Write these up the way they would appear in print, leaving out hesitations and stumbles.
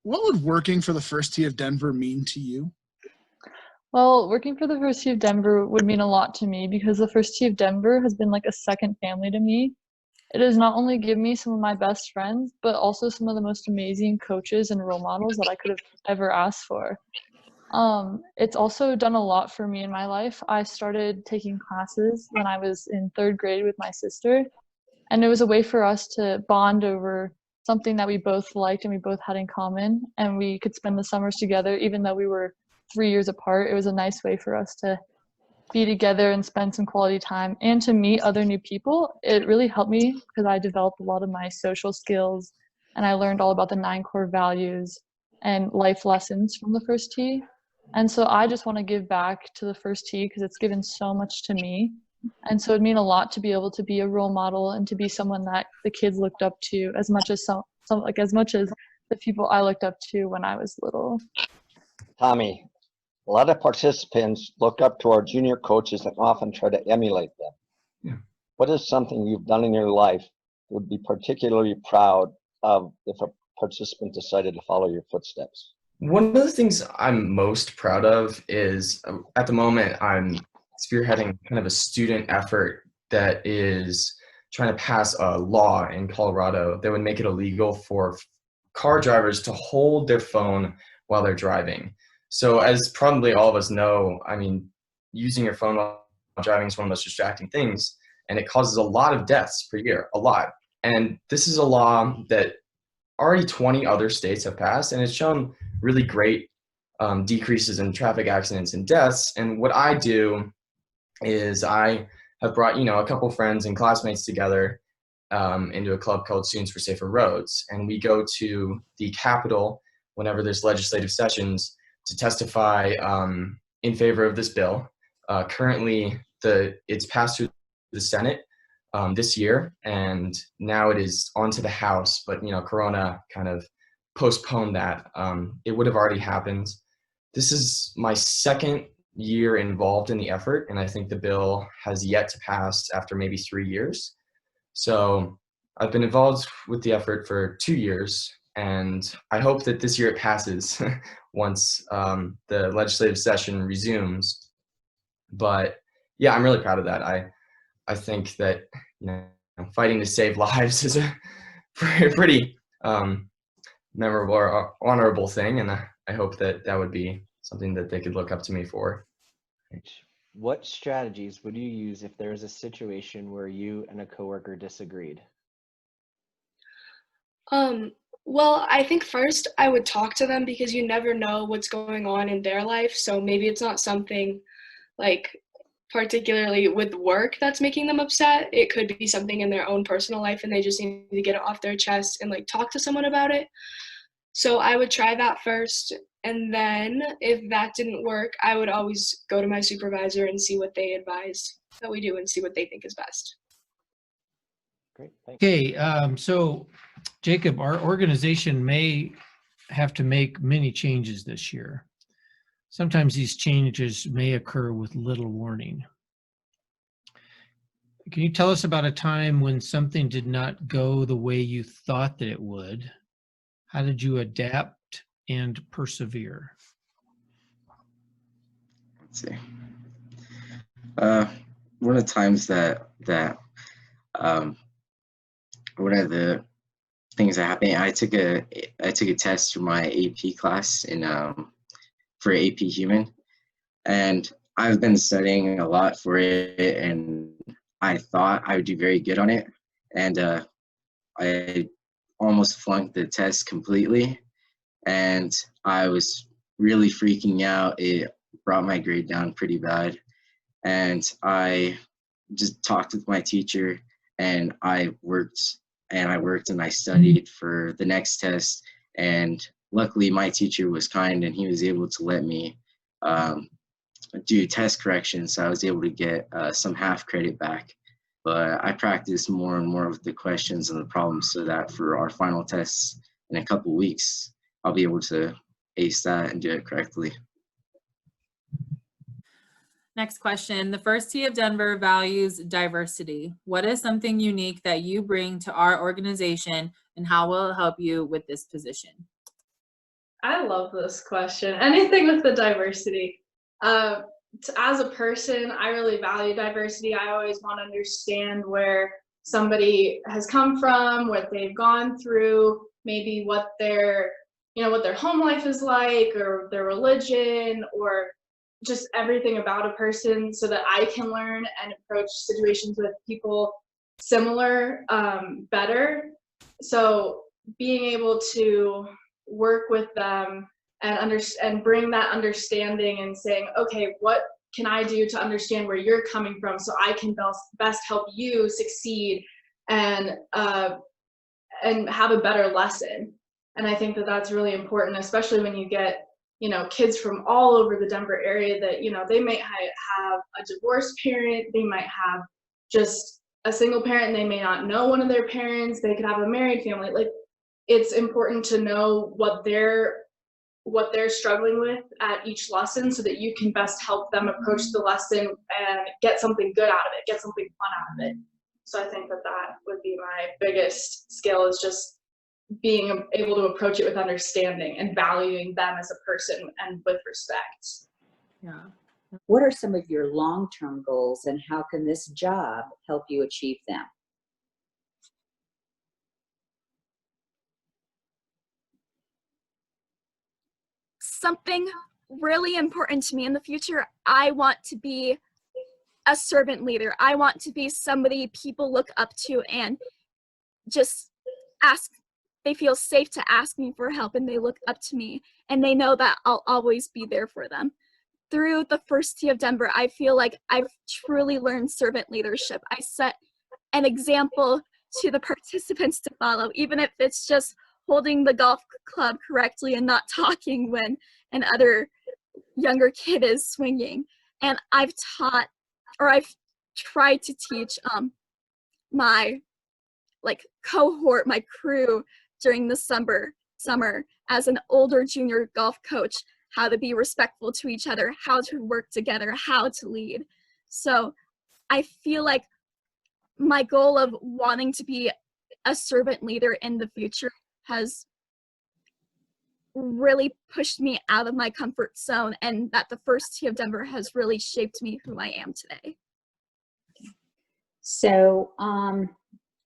What would working for the First Tee of Denver mean to you? Well, working for the First Tee of Denver would mean a lot to me because the First Tee of Denver has been like a second family to me. It has not only given me some of my best friends, but also some of the most amazing coaches and role models that I could have ever asked for. It's also done a lot for me in my life. I started taking classes when I was in third grade with my sister, and it was a way for us to bond over something that we both liked and we both had in common, and we could spend the summers together even though we were 3 years apart. It was a nice way for us to be together and spend some quality time and to meet other new people. It really helped me because I developed a lot of my social skills and I learned all about the 9 core values and life lessons from the First Tee. And so I just want to give back to the First Tee because it's given so much to me. And so it'd mean a lot to be able to be a role model and to be someone that the kids looked up to as much as some like as much as the people I looked up to when I was little. Tommy, a lot of participants look up to our junior coaches and often try to emulate them. Yeah. What is something you've done in your life you would be particularly proud of if a participant decided to follow your footsteps? One of the things I'm most proud of is at the moment I'm spearheading kind of a student effort that is trying to pass a law in Colorado that would make it illegal for car drivers to hold their phone while they're driving. So as probably all of us know, I mean, using your phone while driving is one of the most distracting things, and it causes a lot of deaths per year, a lot. And this is a law that already 20 other states have passed, and it's shown really great decreases in traffic accidents and deaths. And what I do is I have brought, a couple friends and classmates together into a club called Students for Safer Roads. And we go to the Capitol whenever there's legislative sessions to testify in favor of this bill. Currently, it's passed through the Senate this year, and now it is on to the House, but Corona kind of postponed that. It would have already happened. This is my second year involved in the effort, and I think the bill has yet to pass after maybe 3 years. So I've been involved with the effort for 2 years, and I hope that this year it passes once the legislative session resumes. But yeah, I'm really proud of that. I think that fighting to save lives is a pretty memorable or honorable thing, and I hope that would be something that they could look up to me for. What strategies would you use if there was a situation where you and a coworker disagreed? Well, I think first I would talk to them because you never know what's going on in their life. So maybe it's not something like particularly with work that's making them upset. It could be something in their own personal life and they just need to get it off their chest and like talk to someone about it. So I would try that first. And then if that didn't work, I would always go to my supervisor and see what they advise that we do and see what they think is best. Great, thanks. Okay, so Jacob, our organization may have to make many changes this year. Sometimes these changes may occur with little warning. Can you tell us about a time when something did not go the way you thought that it would? How did you adapt and persevere? Let's see. One of the times that one of the things that happened, I took a test for my AP class for AP Human, and I've been studying a lot for it, and I thought I would do very good on it, and I almost flunked the test completely, and I was really freaking out. It brought my grade down pretty bad, and I just talked with my teacher, and I worked and I studied for the next test, and luckily my teacher was kind and he was able to let me do test corrections, so I was able to get some half credit back. But I practiced more and more with the questions and the problems so that for our final tests in a couple weeks, I'll be able to ace that and do it correctly. Next question. The First Tee of Denver values diversity. What is something unique that you bring to our organization, and how will it help you with this position? I love this question. Anything with the diversity. As a person, I really value diversity. I always want to understand where somebody has come from, what they've gone through, maybe what their, what their home life is like, or their religion, or just everything about a person, so that I can learn and approach situations with people similar better. So being able to work with them and bring that understanding and saying, okay, what can I do to understand where you're coming from so I can best help you succeed and have a better lesson. And I think that that's really important, especially when you get, kids from all over the Denver area that, they might have a divorced parent, they might have just a single parent, and they may not know one of their parents, they could have a married family. Like, it's important to know what they're struggling with at each lesson so that you can best help them approach the lesson and get something good out of it, get something fun out of it. So I think that would be my biggest skill, is just being able to approach it with understanding and valuing them as a person and with respect. Yeah. What are some of your long-term goals, and how can this job help you achieve them? Something really important to me in the future, I want to be a servant leader. I want to be somebody people look up to and just they feel safe to ask me for help, and they look up to me and they know that I'll always be there for them. Through the First Tee of Denver, I feel like I've truly learned servant leadership. I set an example to the participants to follow, even if it's just holding the golf club correctly and not talking when an other younger kid is swinging. And I've tried to teach my cohort, my crew during the summer as an older junior golf coach, how to be respectful to each other, how to work together, how to lead. So I feel like my goal of wanting to be a servant leader in the future has really pushed me out of my comfort zone, and that the First Tee of Denver has really shaped me who I am today. So,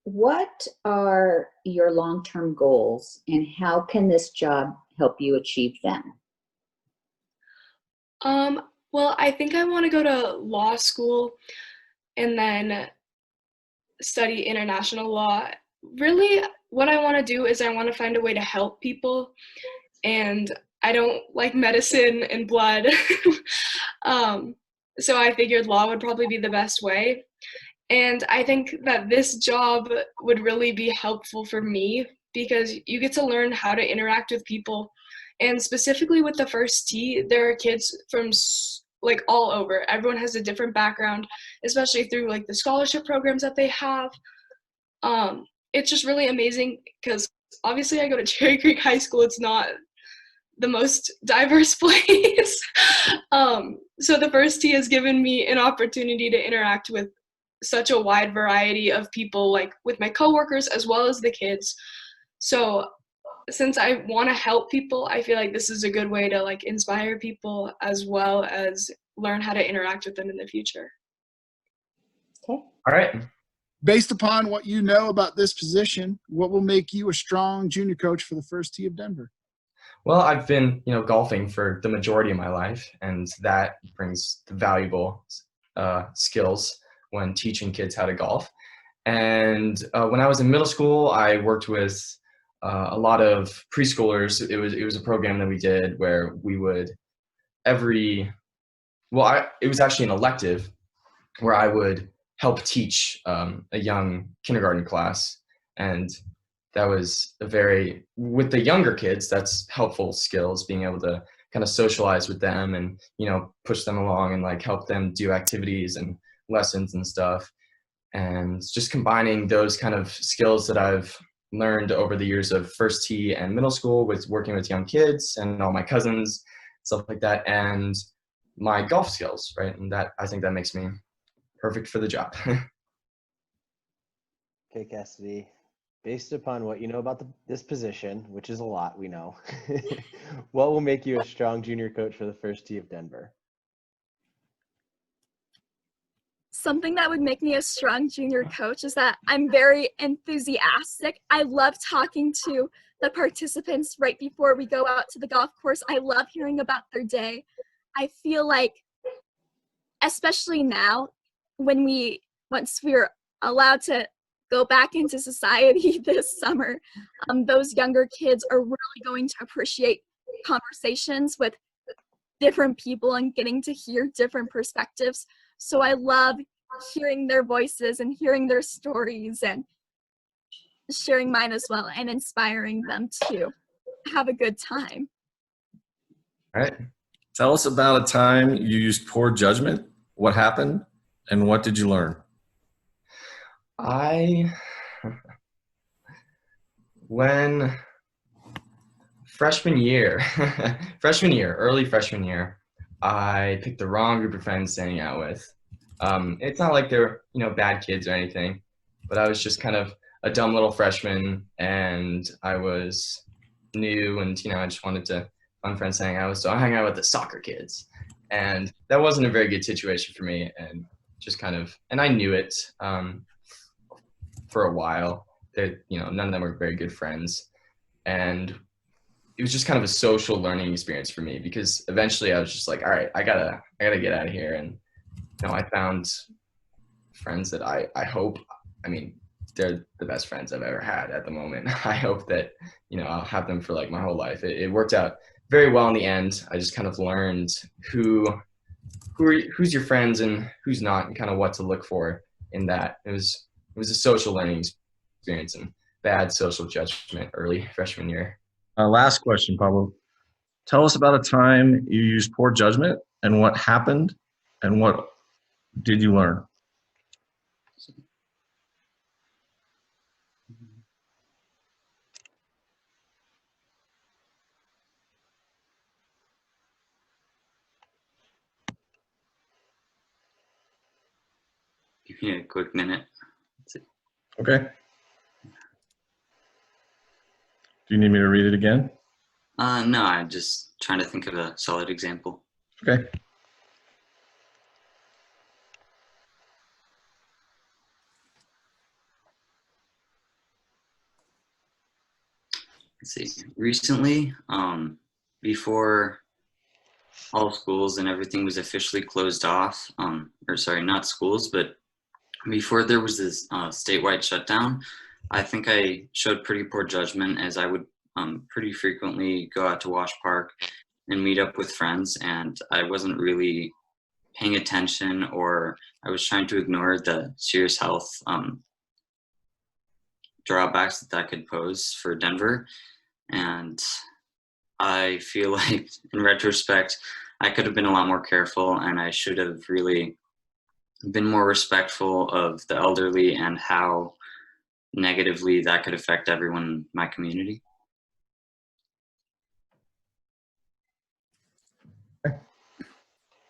what are your long-term goals, and how can this job help you achieve them? Well, I think I want to go to law school and then study international law. Really, what I want to do is I want to find a way to help people, and I don't like medicine and blood. So I figured law would probably be the best way. And I think that this job would really be helpful for me, because you get to learn how to interact with people. And specifically with the First Tee, there are kids from all over. Everyone has a different background, especially through the scholarship programs that they have. It's just really amazing, because obviously I go to Cherry Creek High School. It's not the most diverse place. So the First Tee has given me an opportunity to interact with such a wide variety of people, with my coworkers as well as the kids. So since I want to help people, I feel like this is a good way to inspire people as well as learn how to interact with them in the future. Okay. All right. Based upon what you know about this position, what will make you a strong junior coach for the First Tee of Denver? Well, I've been, golfing for the majority of my life, and that brings valuable skills when teaching kids how to golf. And when I was in middle school, I worked with a lot of preschoolers. It was a program that we did where we would it was actually an elective where I would help teach a young kindergarten class. And that was with the younger kids, that's helpful skills, being able to kind of socialize with them and, push them along and help them do activities and lessons and stuff. And just combining those kind of skills that I've learned over the years of First Tee and middle school with working with young kids and all my cousins, stuff like that, and my golf skills, right? And I think that makes me perfect for the job. Okay, Cassidy. based upon what you know about this position, which is a lot, we know, what will make you a strong junior coach for the First Tee of Denver? Something that would make me a strong junior coach is that I'm very enthusiastic. I love talking to the participants right before we go out to the golf course. I love hearing about their day. I feel like, especially now, once we're allowed to go back into society this summer, those younger kids are really going to appreciate conversations with different people and getting to hear different perspectives. So I love hearing their voices and hearing their stories and sharing mine as well and inspiring them to have a good time. All right. Tell us about a time you used poor judgment. What happened and what did you learn? When early freshman year, I picked the wrong group of friends to hang out with. It's not like they're, bad kids or anything, but I was just kind of a dumb little freshman and I was new and, I just wanted to find friends to hang out with. So I hung out with the soccer kids and that wasn't a very good situation for me and just and I knew it for a while. That none of them were very good friends. And it was just kind of a social learning experience for me because eventually I was just like, all right, I gotta get out of here. And I found friends that I hope, they're the best friends I've ever had at the moment. I hope that, I'll have them for like my whole life. It worked out very well in the end. I just kind of learned who's your friends and who's not and kind of what to look for in that. It was a social learning experience and bad social judgment early freshman year. Last question, Pablo. Tell us about a time you used poor judgment and what happened and what did you learn? Give me a quick minute. Okay. Do you need me to read it again? No, I'm just trying to think of a solid example. Okay. Let's see. Recently, before all schools and everything was officially closed off, or sorry, not schools, but before there was this statewide shutdown, I think I showed pretty poor judgment as I would pretty frequently go out to Wash Park and meet up with friends, and I wasn't really paying attention, or I was trying to ignore the serious health drawbacks that could pose for Denver. And I feel like in retrospect, I could have been a lot more careful and I should have really been more respectful of the elderly and how negatively that could affect everyone in my community.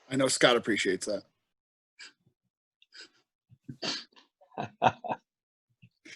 I know Scott appreciates that.